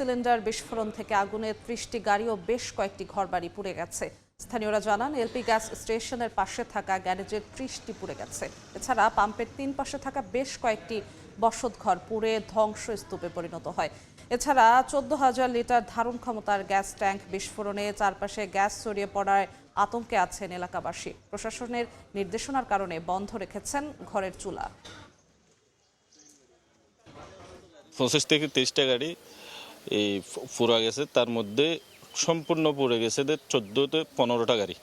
Cylinder বিস্ফোরণ থেকে আগুনে ৩০টি গাড়ি ও বেশ কয়েকটি ঘরবাড়ি পুড়ে গেছে। স্থানীয়রা জানান, এলপি গ্যাস স্টেশনের পাশে থাকা গ্যারেজের ৩০টি পুড়ে গেছে। এছাড়া পাম্পের ৩ পাশে থাকা বেশ কয়েকটি বসতঘর পুড়ে ধ্বংসস্তূপে পরিণত হয়। এছাড়া ১৪,০০০ লিটার ধারণ ক্ষমতার গ্যাস ট্যাঙ্ক বিস্ফোরণে চারপাশে গ্যাস ছড়িয়ে পড়ায় আতঙ্কে আছেন এলাকাবাসী। প্রশাসনের নির্দেশনার কারণে বন্ধ রেখেছেন ঘরের চুলা। ২৫ থেকে ৩০টা গাড়ি এই পুরা গেছে, তার মধ্যে সম্পূর্ণ পুড়ে গেছে ১৪-১৫টা গাড়ি,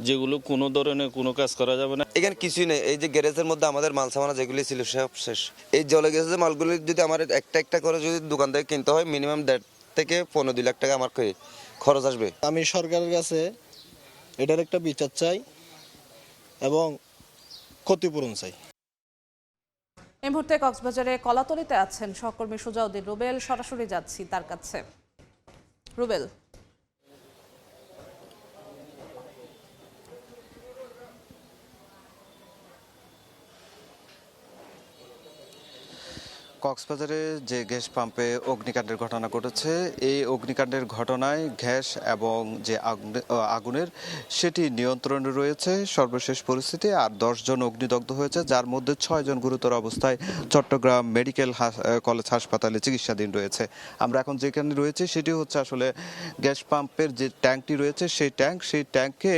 যেগুলো কোনো ধরনের কোনো কাজ করা যাবে না। এখানে কিছুই নেই। এই যে গ্যারেজের মধ্যে আমাদের মাল সামানা যেগুলি ছিল সব শেষ। এই জলে গেছে যে মালগুলি যদি আমার একটা একটা করে যদি দোকান থেকে কিনতে হয়, মিনিমাম ১.৫ থেকে ১৫-২ লাখ টাকা আমার খরচ আসবে। আমি সরকারের কাছে এটার একটা বিচার চাই এবং ক্ষতিপূরণ চাই। এই মুহূর্তে কক্সবাজারে কলাতলিতে আছেন সহকর্মী সুজাউদ্দিন রুবেল। সরাসরি যাচ্ছি তার কাছে। রুবেল, কক্সবাজারে যে গ্যাস পাম্পে অগ্নিকাণ্ডের ঘটনা ঘটেছে, এই অগ্নিকাণ্ডের ঘটনায় গ্যাস এবং যে আগুনের সেটি নিয়ন্ত্রণে রয়েছে সর্বশেষ পরিস্থিতি। আর ১০ জন অগ্নিদগ্ধ হয়েছে, যার মধ্যে ৬ জন গুরুতর অবস্থায় চট্টগ্রাম মেডিকেল কলেজ হাসপাতালে চিকিৎসাধীন রয়েছে। আমরা এখন যেখানে রয়েছে সেটি হচ্ছে আসলে গ্যাস পাম্পের যে ট্যাঙ্কটি রয়েছে সেই ট্যাঙ্কে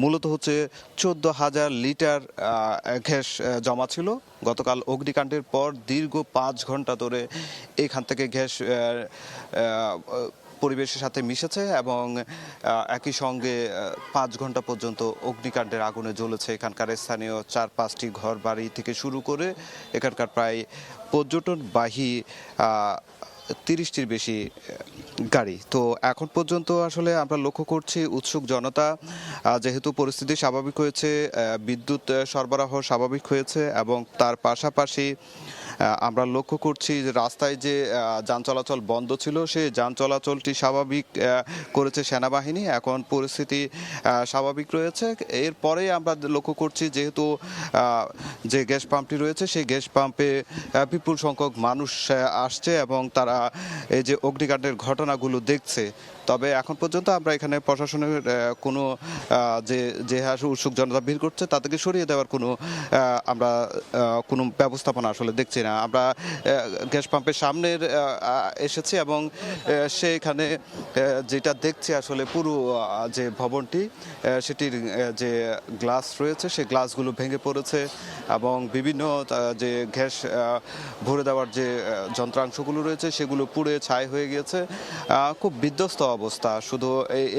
মূলত হচ্ছে ১৪,০০০ লিটার গ্যাস জমা ছিল। গতকাল অগ্নিকাণ্ডের পর দীর্ঘ ৫ ঘন্টা ধরে এখান থেকে গ্যাস পরিবেশের সাথে মিশেছে এবং একই সঙ্গে ৫ ঘন্টা পর্যন্ত অগ্নিকাণ্ডের আগুনে জ্বলেছে এখানকার স্থানীয় ৪-৫টি ঘর বাড়ি থেকে শুরু করে এখানকার প্রায় পর্যটনবাহী ৩০টির বেশি গাড়ি। তো এখন পর্যন্ত আসলে আমরা লক্ষ্য করছি উৎসুক জনতা, যেহেতু পরিস্থিতি স্বাভাবিক হয়েছে, বিদ্যুৎ সরবরাহ স্বাভাবিক হয়েছে এবং তার পাশাপাশি আমরা লক্ষ্য করছি যে রাস্তায় যে যান চলাচল বন্ধ ছিল সেই যান চলাচলটি স্বাভাবিক করেছে সেনাবাহিনী। এখন পরিস্থিতি স্বাভাবিক রয়েছে। এরপরে আমরা লক্ষ্য করছি যেহেতু যে গ্যাস পাম্পটি রয়েছে সেই গ্যাস পাম্পে বিপুল সংখ্যক মানুষ আসছে এবং তারা এই যে অগ্নিকাণ্ডের ঘটনাগুলো দেখছে। তবে এখন পর্যন্ত আমরা এখানে প্রশাসনের কোনো যে উৎসুক জনতা ভিড় করছে তাদেরকে সরিয়ে দেওয়ার আমরা কোনো ব্যবস্থাপনা আসলে দেখছি না। আমরা গ্যাস পাম্পের সামনের এসেছি এবং সেখানে যেটা দেখছি আসলে পুরো যে ভবনটি সেটির যে গ্লাস রয়েছে সেই গ্লাসগুলো ভেঙে পড়েছে এবং বিভিন্ন যে গ্যাস ভরে দেওয়ার যে যন্ত্রাংশগুলো রয়েছে সেগুলো পুড়ে ছাই হয়ে গিয়েছে। খুব বিধ্বস্ত অবস্থা। শুধু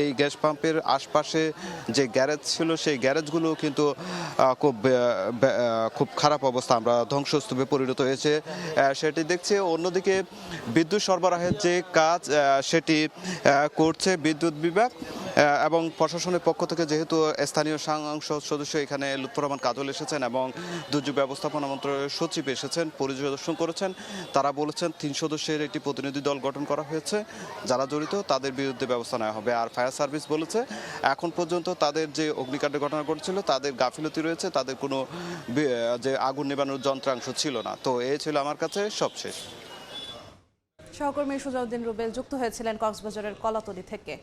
এই গ্যাস পাম্পের আশপাশে যে গ্যারেজ ছিল সেই গ্যারেজগুলো কিন্তু খুব খারাপ অবস্থা, আমরা ধ্বংসস্তূপে পরিণত হয়েছে সেটি দেখছি। অন্যদিকে বিদ্যুৎ সরবরাহের যে কাজ সেটি করছে বিদ্যুৎ বিভাগ এবং প্রশাসনের পক্ষ থেকে, যেহেতু স্থানীয় সংসদ সদস্য এখানে লুৎফর রহমান কাজল এসেছেন এবং দুর্যোগ ব্যবস্থাপনা মন্ত্রণালয়ের সচিব এসেছেন, পরিদর্শন করেছেন। তারা বলেছেন ৩ সদস্যের একটি প্রতিনিধি দল গঠন করা হয়েছে, যারা জড়িত তাদের বিরুদ্ধে ব্যবস্থা নেওয়া হবে। আর ফায়ার সার্ভিস বলেছে এখন পর্যন্ত তাদের যে অগ্নিকাণ্ডের ঘটনা ঘটেছিল তাদের গাফিলতি রয়েছে, তাদের কোনো যে আগুন নেভানোর যন্ত্রাংশ ছিল না। তো এই ছিল আমার কাছে সবশেষ। সহকর্মী সুজাউদ্দিন রুবেল যুক্ত হয়েছিলেন কক্সবাজারের কলাতলি থেকে।